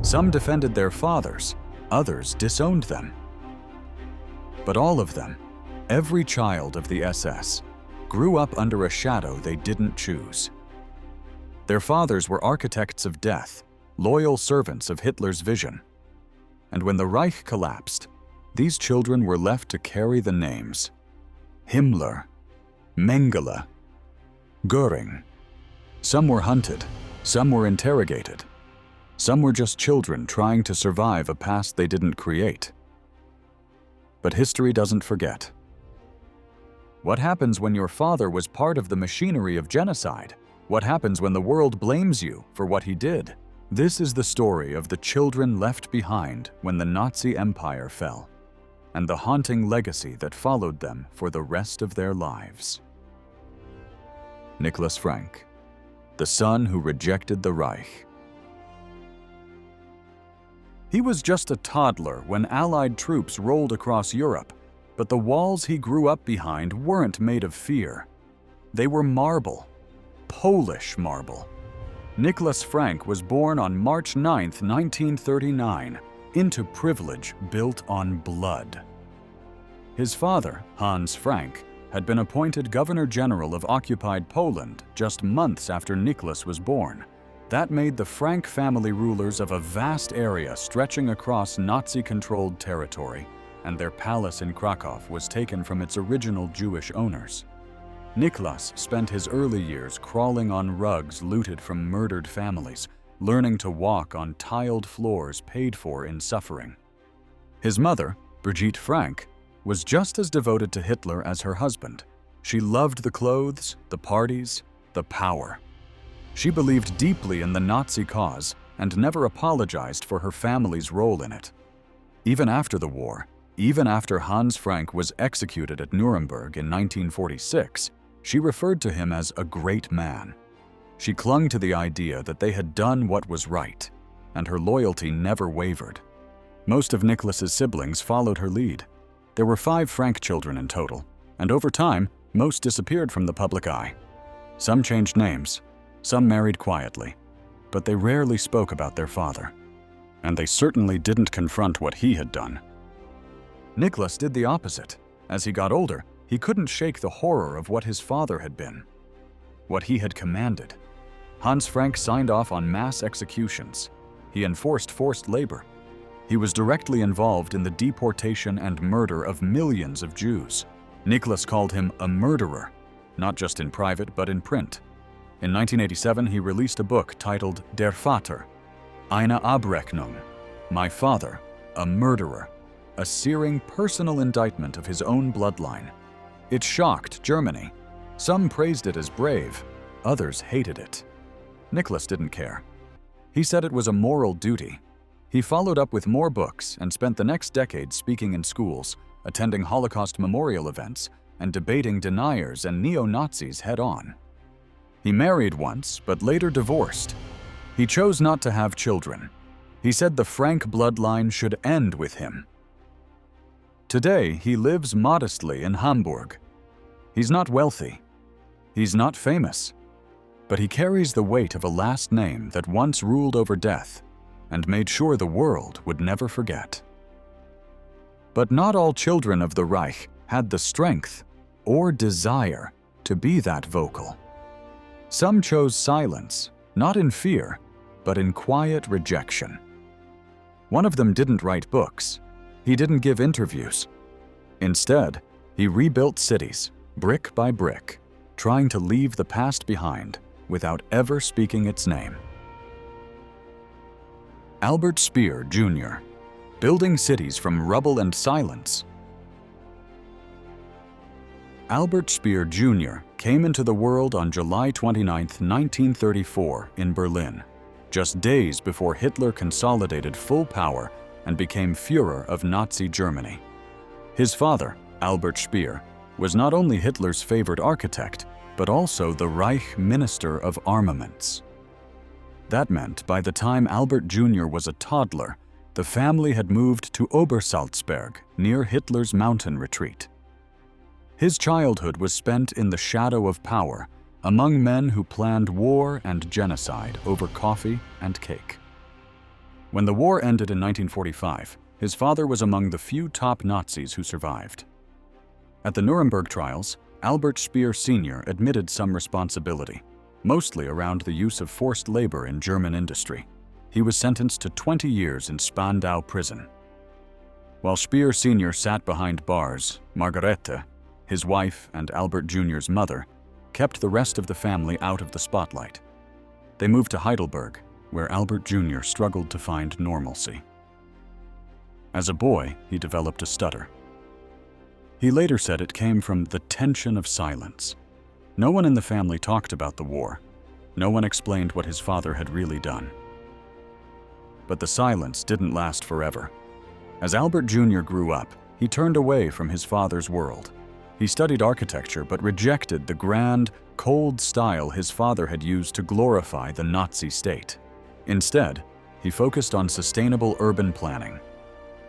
Some defended their fathers, others disowned them. But all of them, every child of the SS, grew up under a shadow they didn't choose. Their fathers were architects of death, loyal servants of Hitler's vision. And when the Reich collapsed, these children were left to carry the names Himmler, Mangala, Guring. Some were hunted, some were interrogated. Some were just children trying to survive a past they didn't create. But history doesn't forget. What happens when your father was part of the machinery of genocide? What happens when the world blames you for what he did? This is the story of the children left behind when the Nazi Empire fell, and the haunting legacy that followed them for the rest of their lives. Nicholas Frank, the son who rejected the Reich. He was just a toddler when Allied troops rolled across Europe, but the walls he grew up behind weren't made of fear. They were marble, Polish marble. Nicholas Frank was born on March 9, 1939, into privilege built on blood. His father, Hans Frank, had been appointed Governor General of occupied Poland just months after Nicholas was born. That made the Frank family rulers of a vast area stretching across Nazi-controlled territory, and their palace in Krakow was taken from its original Jewish owners. Nicholas spent his early years crawling on rugs looted from murdered families, learning to walk on tiled floors paid for in suffering. His mother, Brigitte Frank, was just as devoted to Hitler as her husband. She loved the clothes, the parties, the power. She believed deeply in the Nazi cause and never apologized for her family's role in it. Even after the war, even after Hans Frank was executed at Nuremberg in 1946, she referred to him as a great man. She clung to the idea that they had done what was right, and her loyalty never wavered. Most of Nicholas's siblings followed her lead. There were 5 Frank children in total, and over time, most disappeared from the public eye. Some changed names, some married quietly, but they rarely spoke about their father. And they certainly didn't confront what he had done. Nicholas did the opposite. As he got older, he couldn't shake the horror of what his father had been, what he had commanded. Hans Frank signed off on mass executions. He enforced forced labor. He was directly involved in the deportation and murder of millions of Jews. Nicholas called him a murderer, not just in private but in print. In 1987, he released a book titled Der Vater, Eine Abrechnung, My Father, a Murderer, a searing personal indictment of his own bloodline. It shocked Germany. Some praised it as brave, others hated it. Nicholas didn't care. He said it was a moral duty. He followed up with more books and spent the next decade speaking in schools, attending Holocaust memorial events, and debating deniers and neo-Nazis head-on. He married once, but later divorced. He chose not to have children. He said the Frank bloodline should end with him. Today, he lives modestly in Hamburg. He's not wealthy. He's not famous. But he carries the weight of a last name that once ruled over death and made sure the world would never forget. But not all children of the Reich had the strength or desire to be that vocal. Some chose silence, not in fear, but in quiet rejection. One of them didn't write books. He didn't give interviews. Instead, he rebuilt cities, brick by brick, trying to leave the past behind without ever speaking its name. Albert Speer, Jr., building cities from rubble and silence. Albert Speer, Jr. came into the world on July 29, 1934, in Berlin, just days before Hitler consolidated full power and became Führer of Nazi Germany. His father, Albert Speer, was not only Hitler's favored architect, but also the Reich Minister of Armaments. That meant by the time Albert Jr. was a toddler, the family had moved to Obersalzberg, near Hitler's mountain retreat. His childhood was spent in the shadow of power, among men who planned war and genocide over coffee and cake. When the war ended in 1945, his father was among the few top Nazis who survived. At the Nuremberg trials, Albert Speer Sr. admitted some responsibility, mostly around the use of forced labor in German industry. He was sentenced to 20 years in Spandau prison. While Speer Sr. sat behind bars, Margarete, his wife and Albert Jr.'s mother, kept the rest of the family out of the spotlight. They moved to Heidelberg, where Albert Jr. struggled to find normalcy. As a boy, he developed a stutter. He later said it came from the tension of silence. No one in the family talked about the war. No one explained what his father had really done. But the silence didn't last forever. As Albert Jr. grew up, he turned away from his father's world. He studied architecture but rejected the grand, cold style his father had used to glorify the Nazi state. Instead, he focused on sustainable urban planning.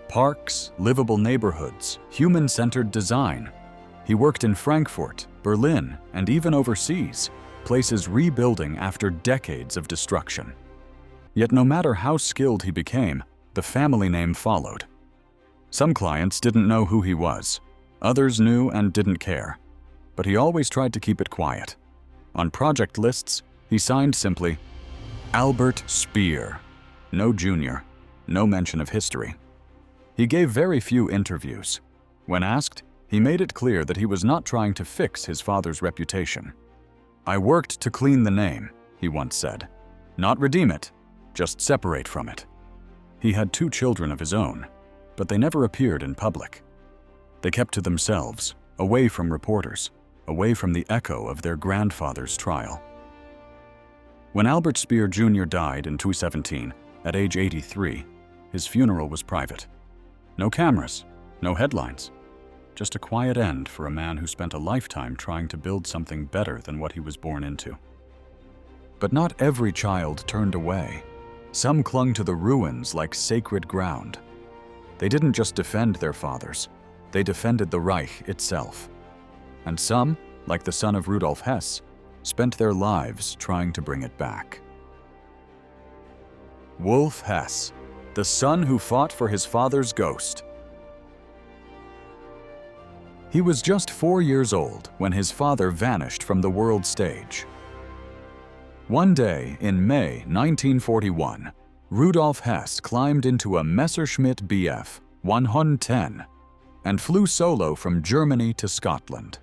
Parks, livable neighborhoods, human-centered design. He worked in Frankfurt, Berlin, and even overseas, places rebuilding after decades of destruction. Yet no matter how skilled he became, the family name followed. Some clients didn't know who he was. Others knew and didn't care. But he always tried to keep it quiet. On project lists, he signed simply, Albert Speer. No junior, no mention of history. He gave very few interviews. When asked, he made it clear that he was not trying to fix his father's reputation. "I worked to clean the name," he once said. "Not redeem it, just separate from it." He had 2 children of his own, but they never appeared in public. They kept to themselves, away from reporters, away from the echo of their grandfather's trial. When Albert Speer Jr. died in 2017, at age 83, his funeral was private. No cameras, no headlines, just a quiet end for a man who spent a lifetime trying to build something better than what he was born into. But not every child turned away. Some clung to the ruins like sacred ground. They didn't just defend their fathers, they defended the Reich itself. And some, like the son of Rudolf Hess, spent their lives trying to bring it back. Wolf Hess, the son who fought for his father's ghost. He was just 4 years old when his father vanished from the world stage. One day in May 1941, Rudolf Hess climbed into a Messerschmitt Bf 110 and flew solo from Germany to Scotland.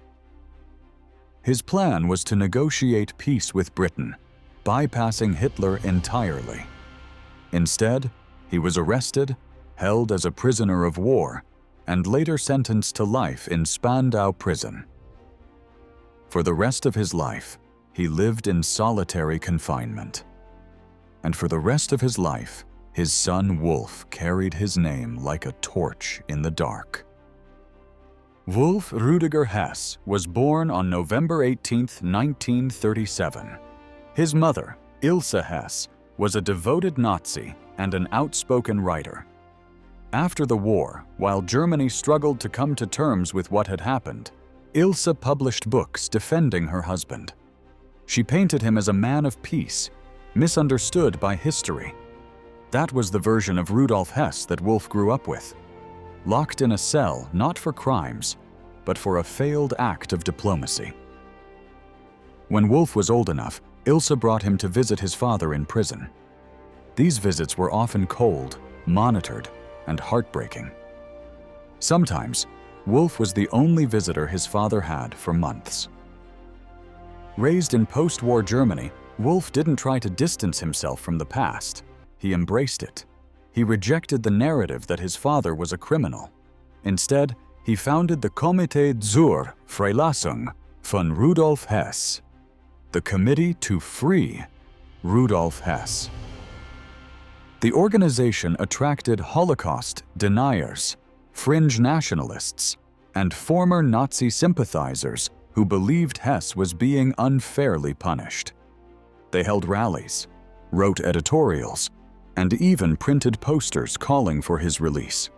His plan was to negotiate peace with Britain, bypassing Hitler entirely. Instead, he was arrested, held as a prisoner of war, and later sentenced to life in Spandau prison. For the rest of his life, he lived in solitary confinement. And for the rest of his life, his son Wolf carried his name like a torch in the dark. Wolf Rüdiger Hess was born on November 18, 1937. His mother, Ilse Hess, was a devoted Nazi and an outspoken writer. After the war, while Germany struggled to come to terms with what had happened, Ilse published books defending her husband. She painted him as a man of peace, misunderstood by history. That was the version of Rudolf Hess that Wolf grew up with. Locked in a cell not for crimes, but for a failed act of diplomacy. When Wolf was old enough, Ilse brought him to visit his father in prison. These visits were often cold, monitored, and heartbreaking. Sometimes, Wolf was the only visitor his father had for months. Raised in post-war Germany, Wolf didn't try to distance himself from the past. He embraced it. He rejected the narrative that his father was a criminal. Instead, he founded the Komitee zur Freilassung von Rudolf Hess, the Committee to Free Rudolf Hess. The organization attracted Holocaust deniers, fringe nationalists, and former Nazi sympathizers who believed Hess was being unfairly punished. They held rallies, wrote editorials, and even printed posters calling for his release.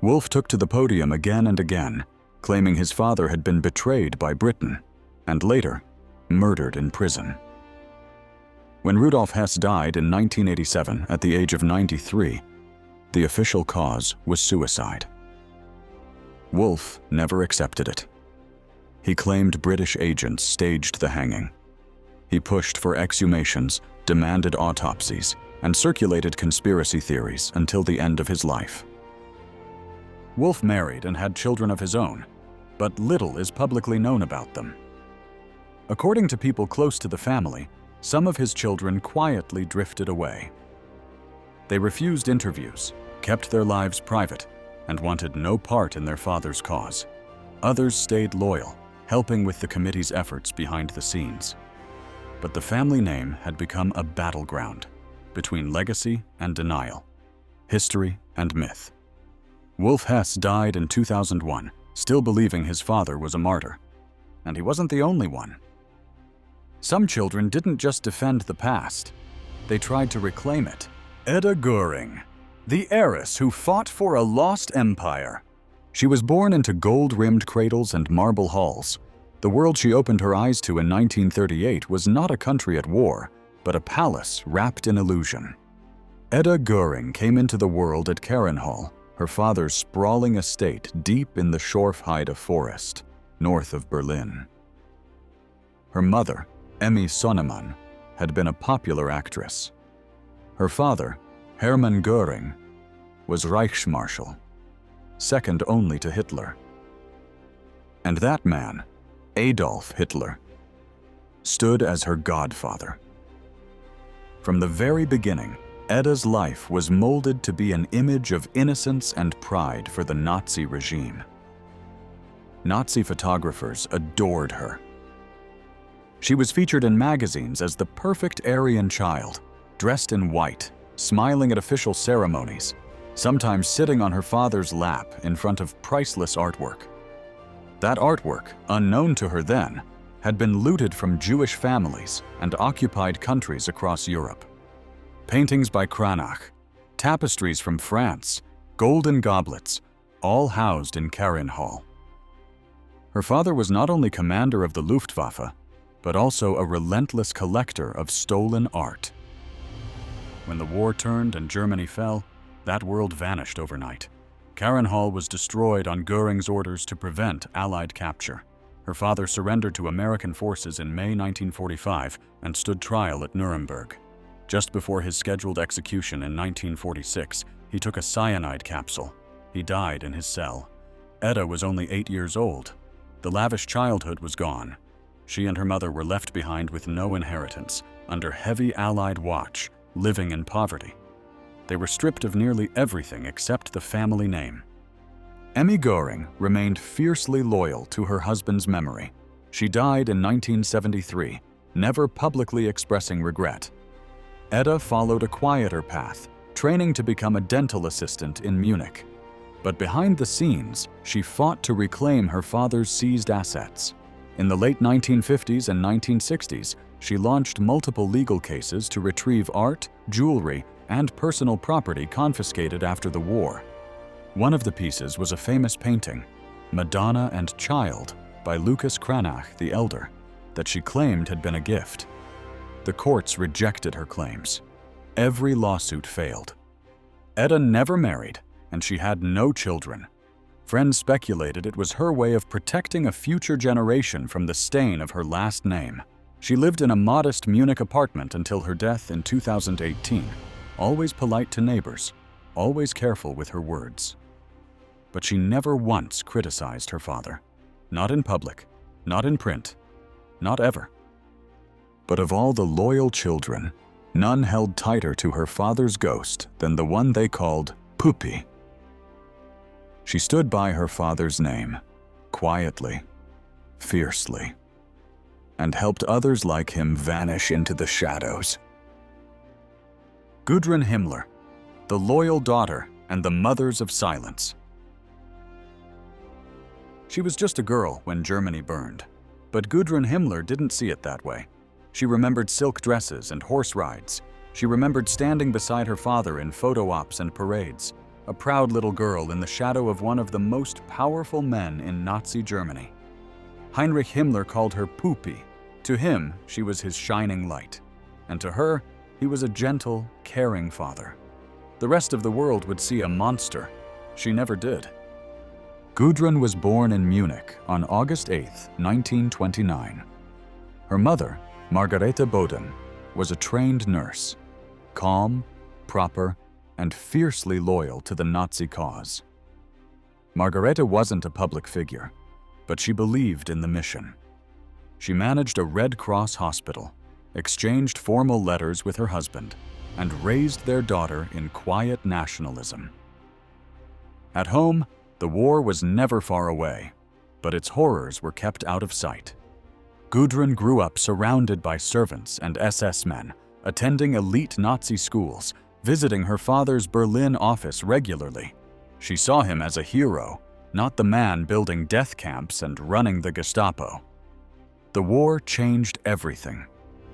Wolf took to the podium again and again, claiming his father had been betrayed by Britain, and later, murdered in prison. When Rudolf Hess died in 1987 at the age of 93, the official cause was suicide. Wolf never accepted it. He claimed British agents staged the hanging. He pushed for exhumations, demanded autopsies, and circulated conspiracy theories until the end of his life. Wolf married and had children of his own, but little is publicly known about them. According to people close to the family, some of his children quietly drifted away. They refused interviews, kept their lives private, and wanted no part in their father's cause. Others stayed loyal, helping with the committee's efforts behind the scenes. But the family name had become a battleground between legacy and denial, history and myth. Wolf Hess died in 2001, still believing his father was a martyr. And he wasn't the only one. Some children didn't just defend the past, they tried to reclaim it. Eda Guring, the heiress who fought for a lost empire. She was born into gold-rimmed cradles and marble halls. The world she opened her eyes to in 1938 was not a country at war, but a palace wrapped in illusion. Eda Guring came into the world at Karenhall, her father's sprawling estate deep in the Schorfheide forest, north of Berlin. Her mother, Emmy Sonnemann, had been a popular actress. Her father, Hermann Göring, was Reichsmarschall, second only to Hitler. And that man, Adolf Hitler, stood as her godfather. From the very beginning, Eda's life was molded to be an image of innocence and pride for the Nazi regime. Nazi photographers adored her. She was featured in magazines as the perfect Aryan child, dressed in white, smiling at official ceremonies, sometimes sitting on her father's lap in front of priceless artwork. That artwork, unknown to her then, had been looted from Jewish families and occupied countries across Europe. Paintings by Cranach, tapestries from France, golden goblets, all housed in Karenhall. Her father was not only commander of the Luftwaffe, but also a relentless collector of stolen art. When the war turned and Germany fell, that world vanished overnight. Karenhall was destroyed on Göring's orders to prevent Allied capture. Her father surrendered to American forces in May 1945 and stood trial at Nuremberg. Just before his scheduled execution in 1946, he took a cyanide capsule. He died in his cell. Eda was only 8 years old. The lavish childhood was gone. She and her mother were left behind with no inheritance, under heavy Allied watch, living in poverty. They were stripped of nearly everything except the family name. Emmy Göring remained fiercely loyal to her husband's memory. She died in 1973, never publicly expressing regret. Eda followed a quieter path, training to become a dental assistant in Munich. But behind the scenes, she fought to reclaim her father's seized assets. In the late 1950s and 1960s, she launched multiple legal cases to retrieve art, jewelry, and personal property confiscated after the war. One of the pieces was a famous painting, Madonna and Child, by Lucas Cranach the Elder, that she claimed had been a gift. The courts rejected her claims. Every lawsuit failed. Eda never married, and she had no children. Friends speculated it was her way of protecting a future generation from the stain of her last name. She lived in a modest Munich apartment until her death in 2018, always polite to neighbors, always careful with her words. But she never once criticized her father. Not in public, not in print, not ever. But of all the loyal children, none held tighter to her father's ghost than the one they called Puppy. She stood by her father's name, quietly, fiercely, and helped others like him vanish into the shadows. Goodran Himmler, the loyal daughter and the mothers of silence. She was just a girl when Germany burned, but Goodran Himmler didn't see it that way. She remembered silk dresses and horse rides. She remembered standing beside her father in photo ops and parades, a proud little girl in the shadow of one of the most powerful men in Nazi Germany. Heinrich Himmler called her Puppy. To him, she was his shining light. and to her, he was a gentle, caring father. The rest of the world would see a monster. She never did. Gudrun was born in Munich on August 8, 1929. Her mother, Margareta Boden, was a trained nurse, calm, proper, and fiercely loyal to the Nazi cause. Margareta wasn't a public figure, but she believed in the mission. She managed a Red Cross hospital, exchanged formal letters with her husband, and raised their daughter in quiet nationalism. At home, the war was never far away, but its horrors were kept out of sight. Gudrun grew up surrounded by servants and SS men, attending elite Nazi schools, visiting her father's Berlin office regularly. She saw him as a hero, not the man building death camps and running the Gestapo. The war changed everything.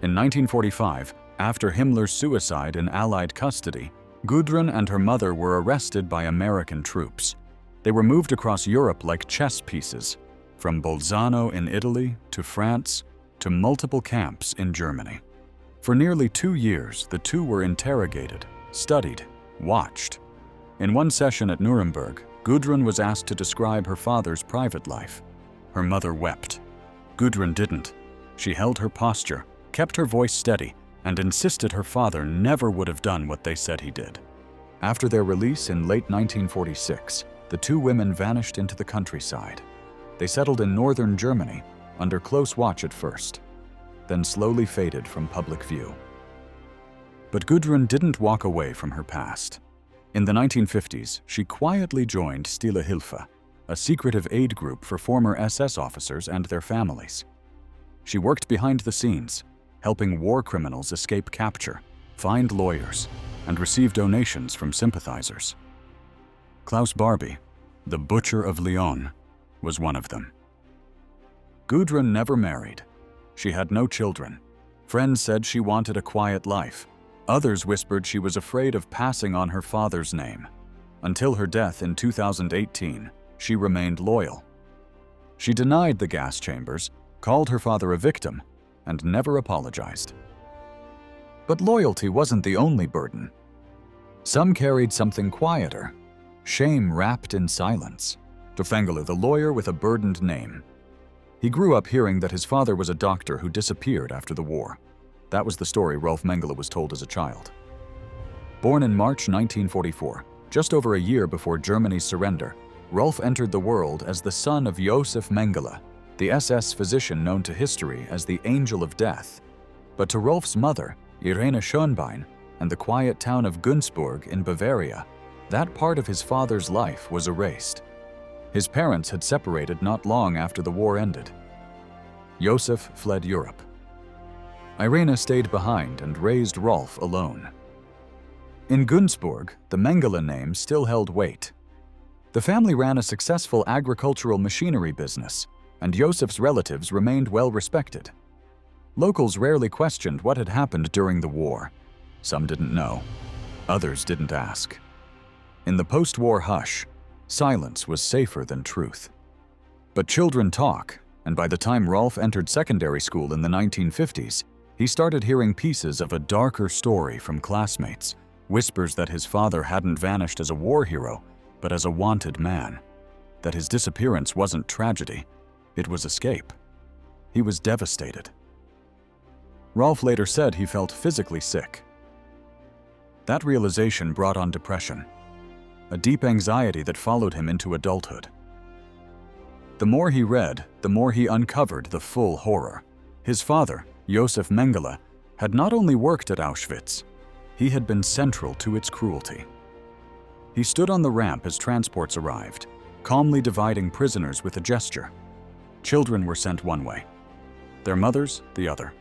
In 1945, after Himmler's suicide in Allied custody, Gudrun and her mother were arrested by American troops. They were moved across Europe like chess pieces, from Bolzano in Italy to France to multiple camps in Germany. For nearly 2 years, the two were interrogated, studied, watched. In one session at Nuremberg, Gudrun was asked to describe her father's private life. Her mother wept. Gudrun didn't. She held her posture, kept her voice steady, and insisted her father never would have done what they said he did. After their release in late 1946, the two women vanished into the countryside. They settled in northern Germany, under close watch at first, then slowly faded from public view. But Gudrun didn't walk away from her past. In the 1950s, she quietly joined Stille Hilfe, a secretive aid group for former SS officers and their families. She worked behind the scenes, helping war criminals escape capture, find lawyers, and receive donations from sympathizers. Klaus Barbie, the Butcher of Lyon, was one of them. Gudrun never married. She had no children. Friends said she wanted a quiet life. Others whispered she was afraid of passing on her father's name. Until her death in 2018, she remained loyal. She denied the gas chambers, called her father a victim, and never apologized. But loyalty wasn't the only burden. Some carried something quieter, shame wrapped in silence. Mangala, the lawyer with a burdened name. He grew up hearing that his father was a doctor who disappeared after the war. That was the story Rolf Mengele was told as a child. Born in March 1944, just over a year before Germany's surrender, Rolf entered the world as the son of Ysef Mangala, the SS physician known to history as the Angel of Death. But to Rolf's mother, Irene Schönbein, and the quiet town of Günzburg in Bavaria, that part of his father's life was erased. His parents had separated not long after the war ended. Ysef fled Europe. Irene stayed behind and raised Rolf alone. In Günzburg, the Mengele name still held weight. The family ran a successful agricultural machinery business, and Ysef's relatives remained well respected. Locals rarely questioned what had happened during the war. Some didn't know. Others didn't ask. In the post-war hush, silence was safer than truth. But children talk, and by the time Rolf entered secondary school in the 1950s, he started hearing pieces of a darker story from classmates, whispers that his father hadn't vanished as a war hero, but as a wanted man, that his disappearance wasn't tragedy, it was escape. He was devastated. Rolf later said he felt physically sick. That realization brought on depression, a deep anxiety that followed him into adulthood. The more he read, the more he uncovered the full horror. His father, Ysef Mangala, had not only worked at Auschwitz, he had been central to its cruelty. He stood on the ramp as transports arrived, calmly dividing prisoners with a gesture. Children were sent one way, their mothers the other.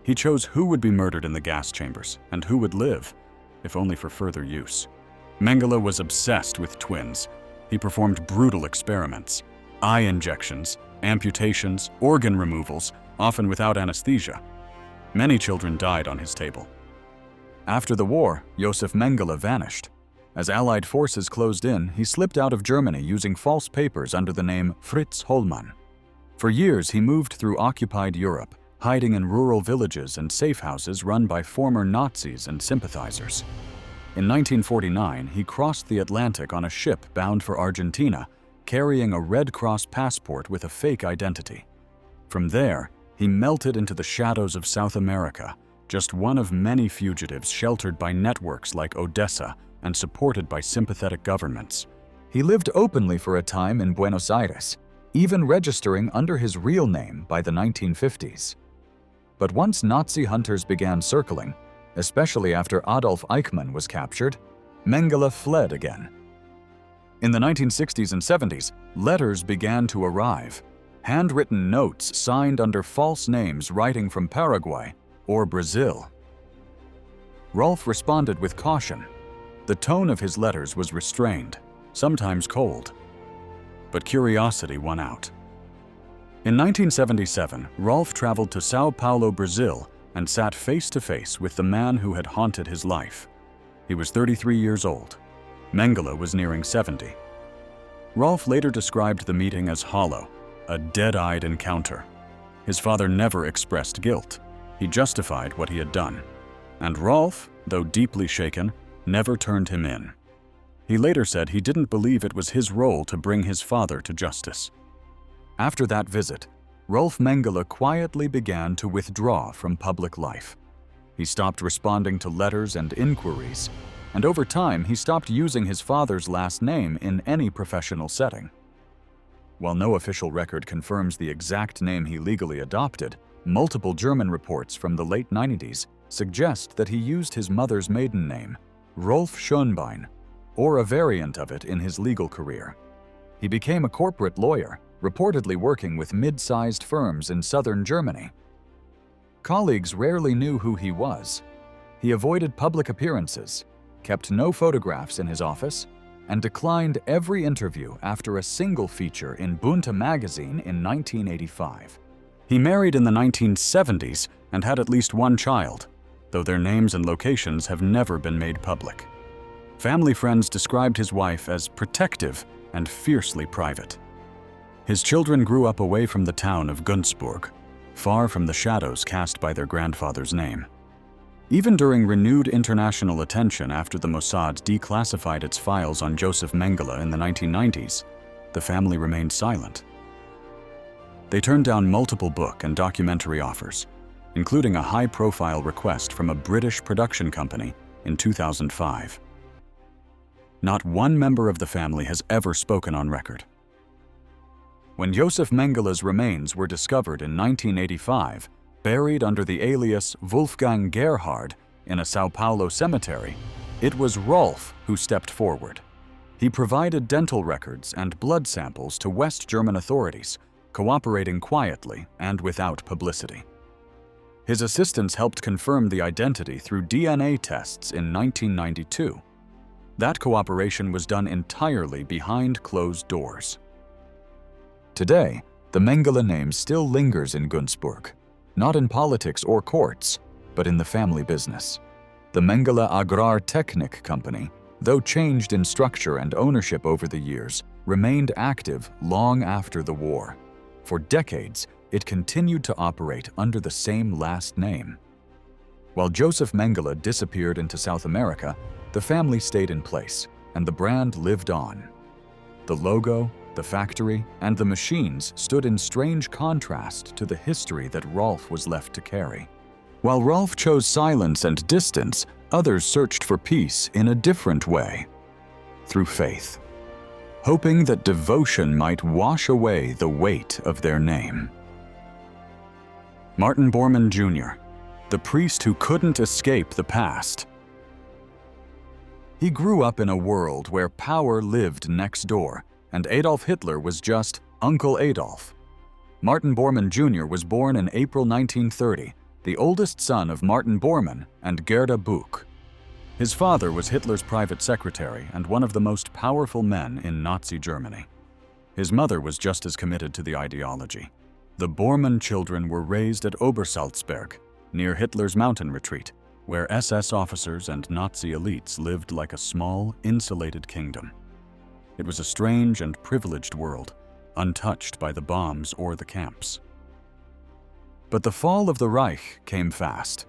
He chose who would be murdered in the gas chambers and who would live, if only for further use. Mangala was obsessed with twins. He performed brutal experiments, eye injections, amputations, organ removals, often without anesthesia. Many children died on his table. After the war, Ysef Mangala vanished. As Allied forces closed in, he slipped out of Germany using false papers under the name Fritz Hollmann. For years, he moved through occupied Europe, hiding in rural villages and safe houses run by former Nazis and sympathizers. In 1949, he crossed the Atlantic on a ship bound for Argentina, carrying a Red Cross passport with a fake identity. From there, he melted into the shadows of South America, just one of many fugitives sheltered by networks like Odessa and supported by sympathetic governments. He lived openly for a time in Buenos Aires, even registering under his real name by the 1950s. But once Nazi hunters began circling, especially after Adolf Eichmann was captured, Mangala fled again. In the 1960s and 70s, letters began to arrive, handwritten notes signed under false names writing from Paraguay or Brazil. Rolf responded with caution. The tone of his letters was restrained, sometimes cold. But curiosity won out. In 1977, Rolf traveled to Sao Paulo, Brazil, and sat face-to-face with the man who had haunted his life. He was 33 years old. Mangala was nearing 70. Rolf later described the meeting as hollow, a dead-eyed encounter. His father never expressed guilt. He justified what he had done. And Rolf, though deeply shaken, never turned him in. He later said he didn't believe it was his role to bring his father to justice. After that visit, Rolf Mangala quietly began to withdraw from public life. He stopped responding to letters and inquiries, and over time he stopped using his father's last name in any professional setting. While no official record confirms the exact name he legally adopted, multiple German reports from the late 90s suggest that he used his mother's maiden name, Rolf Schönbein, or a variant of it in his legal career. He became a corporate lawyer, reportedly working with mid-sized firms in southern Germany. Colleagues rarely knew who he was. He avoided public appearances, kept no photographs in his office, and declined every interview after a single feature in Bunte magazine in 1985. He married in the 1970s and had at least one child, though their names and locations have never been made public. Family friends described his wife as protective and fiercely private. His children grew up away from the town of Günzburg, far from the shadows cast by their grandfather's name. Even during renewed international attention after the Mossad declassified its files on Ysef Mangala in the 1990s, the family remained silent. They turned down multiple book and documentary offers, including a high-profile request from a British production company in 2005. Not one member of the family has ever spoken on record. When Ysef Mangala's remains were discovered in 1985, buried under the alias Wolfgang Gerhard in a Sao Paulo cemetery, it was Rolf who stepped forward. He provided dental records and blood samples to West German authorities, cooperating quietly and without publicity. His assistants helped confirm the identity through DNA tests in 1992. That cooperation was done entirely behind closed doors. Today, the Mangala name still lingers in Günzburg, not in politics or courts, but in the family business. The Mangala Agrartechnik Company, though changed in structure and ownership over the years, remained active long after the war. For decades, it continued to operate under the same last name. While Ysef Mangala disappeared into South America, the family stayed in place, and the brand lived on. The logo, the factory, and the machines stood in strange contrast to the history that Rolf was left to carry. While Rolf chose silence and distance, others searched for peace in a different way, through faith, hoping that devotion might wash away the weight of their name. Martin Borman Jr., the priest who couldn't escape the past. He grew up in a world where power lived next door, and Adolf Hitler was just Uncle Adolf. Martin Bormann Jr. was born in April 1930, the oldest son of Martin Bormann and Gerda Buch. His father was Hitler's private secretary and one of the most powerful men in Nazi Germany. His mother was just as committed to the ideology. The Bormann children were raised at Obersalzberg, near Hitler's mountain retreat, where SS officers and Nazi elites lived like a small, insulated kingdom. It was a strange and privileged world, untouched by the bombs or the camps. But the fall of the Reich came fast.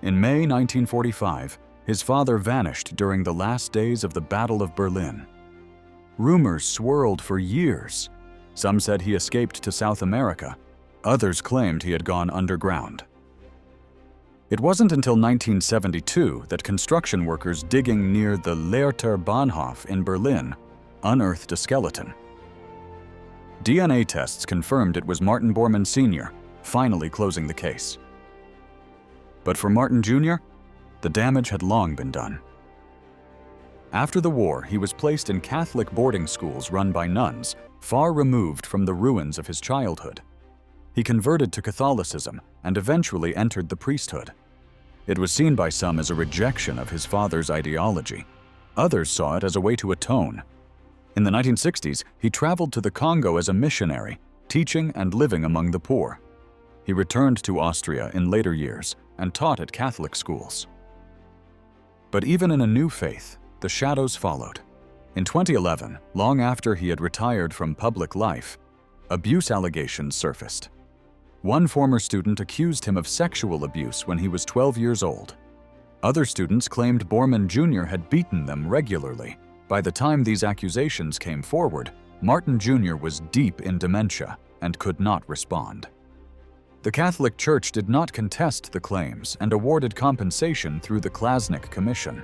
In May 1945, his father vanished during the last days of the Battle of Berlin. Rumors swirled for years. Some said he escaped to South America. Others claimed he had gone underground. It wasn't until 1972 that construction workers digging near the Lehrter Bahnhof in Berlin unearthed a skeleton. DNA tests confirmed it was Martin Bormann Sr., finally closing the case. But for Martin Jr., the damage had long been done. After the war, he was placed in Catholic boarding schools run by nuns, far removed from the ruins of his childhood. He converted to Catholicism and eventually entered the priesthood. It was seen by some as a rejection of his father's ideology. Others saw it as a way to atone. In the 1960s, he traveled to the Congo as a missionary, teaching and living among the poor. He returned to Austria in later years and taught at Catholic schools. But even in a new faith, the shadows followed. In 2011, long after he had retired from public life, abuse allegations surfaced. One former student accused him of sexual abuse when he was 12 years old. Other students claimed Borman Jr. had beaten them regularly. By the time these accusations came forward, Martin Jr. was deep in dementia and could not respond. The Catholic Church did not contest the claims and awarded compensation through the Klasnik Commission.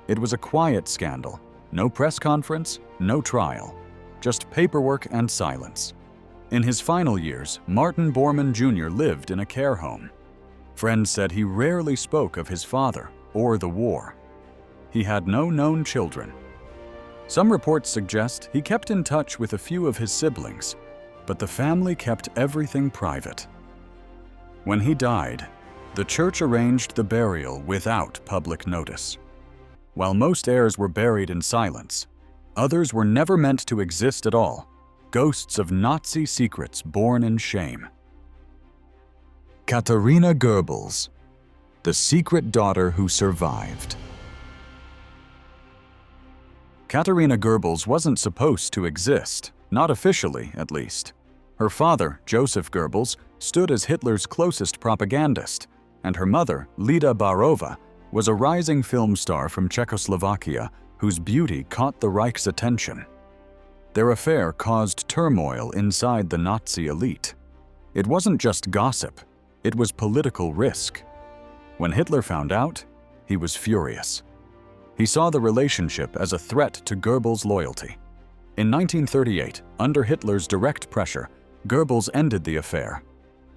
It was a quiet scandal. No press conference, no trial. Just paperwork and silence. In his final years, Martin Bormann Jr. lived in a care home. Friends said he rarely spoke of his father or the war. He had no known children. Some reports suggest he kept in touch with a few of his siblings, but the family kept everything private. When he died, the church arranged the burial without public notice. While most heirs were buried in silence, others were never meant to exist at all. Ghosts of Nazi secrets born in shame. Katarina Gerbles, the secret daughter who survived. Katarina Gerbles wasn't supposed to exist, not officially at least. Her father, Joseph Goebbels, stood as Hitler's closest propagandist, and her mother, Lida Barova, was a rising film star from Czechoslovakia whose beauty caught the Reich's attention. Their affair caused turmoil inside the Nazi elite. It wasn't just gossip, it was political risk. When Hitler found out, he was furious. He saw the relationship as a threat to Goebbels' loyalty. In 1938, under Hitler's direct pressure, Goebbels ended the affair.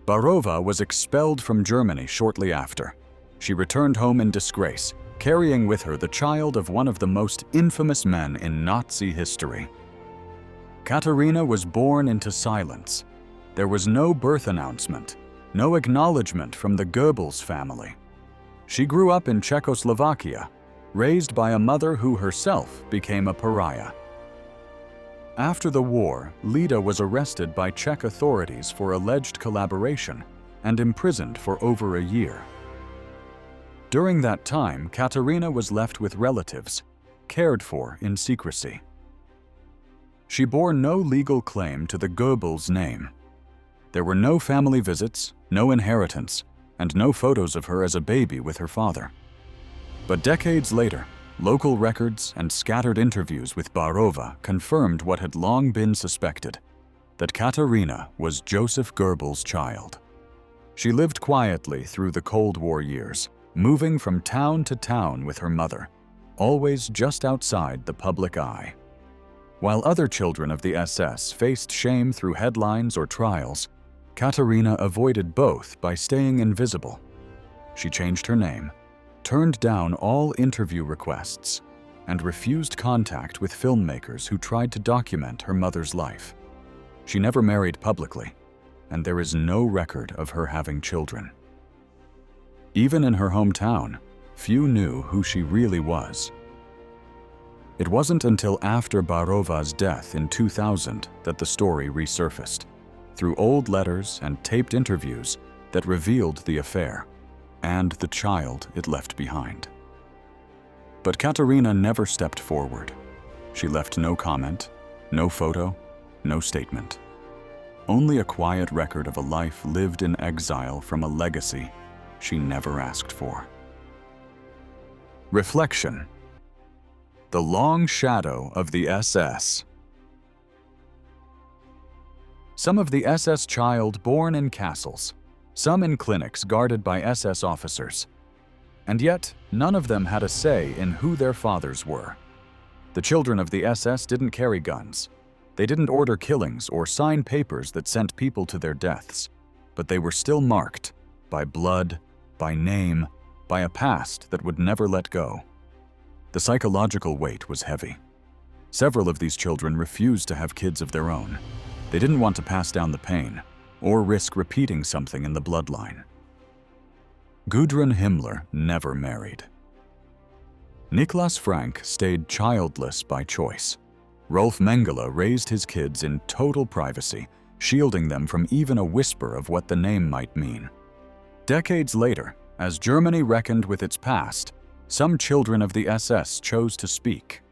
Barova was expelled from Germany shortly after. She returned home in disgrace, carrying with her the child of one of the most infamous men in Nazi history. Katarina was born into silence. There was no birth announcement, no acknowledgement from the Goebbels family. She grew up in Czechoslovakia, raised by a mother who herself became a pariah. After the war, Lida was arrested by Czech authorities for alleged collaboration and imprisoned for over a year. During that time, Katarina was left with relatives, cared for in secrecy. She bore no legal claim to the Goebbels name. There were no family visits, no inheritance, and no photos of her as a baby with her father. But decades later, local records and scattered interviews with Barova confirmed what had long been suspected, that Katarina was Joseph Goebbels' child. She lived quietly through the Cold War years, moving from town to town with her mother, always just outside the public eye. While other children of the SS faced shame through headlines or trials, Katarina avoided both by staying invisible. She changed her name, turned down all interview requests, and refused contact with filmmakers who tried to document her mother's life. She never married publicly, and there is no record of her having children. Even in her hometown, few knew who she really was. It wasn't until after Barova's death in 2000 that the story resurfaced, through old letters and taped interviews that revealed the affair and the child it left behind. But Katarina never stepped forward. She left no comment, no photo, no statement. only a quiet record of a life lived in exile from a legacy she never asked for. Reflection. The long shadow of the SS. Some of the SS child born in castles, some in clinics guarded by SS officers. And yet, none of them had a say in who their fathers were. The children of the SS didn't carry guns. They didn't order killings or sign papers that sent people to their deaths, but they were still marked by blood, by name, by a past that would never let go. The psychological weight was heavy. Several of these children refused to have kids of their own. They didn't want to pass down the pain or risk repeating something in the bloodline. Goodran Himmler never married. Niklas Frank stayed childless by choice. Rolf Mengele raised his kids in total privacy, shielding them from even a whisper of what the name might mean. Decades later, as Germany reckoned with its past, some children of the SS chose to speak.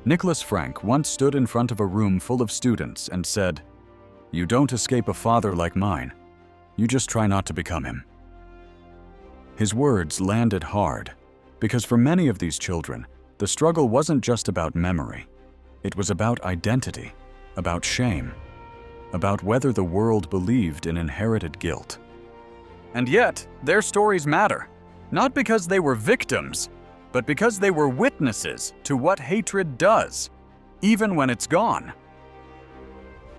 Niklas Frank once stood in front of a room full of students and said, "You don't escape a father like mine. You just try not to become him." His words landed hard, because for many of these children, the struggle wasn't just about memory. It was about identity, about shame, about whether the world believed in inherited guilt. And yet, their stories matter, not because they were victims, but because they were witnesses to what hatred does, even when it's gone.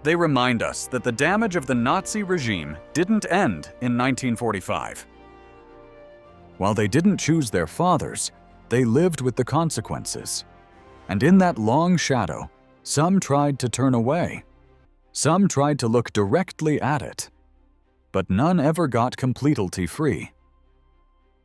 They remind us that the damage of the Nazi regime didn't end in 1945. While they didn't choose their fathers, they lived with the consequences. And in that long shadow, some tried to turn away. Some tried to look directly at it. But none ever got completely free.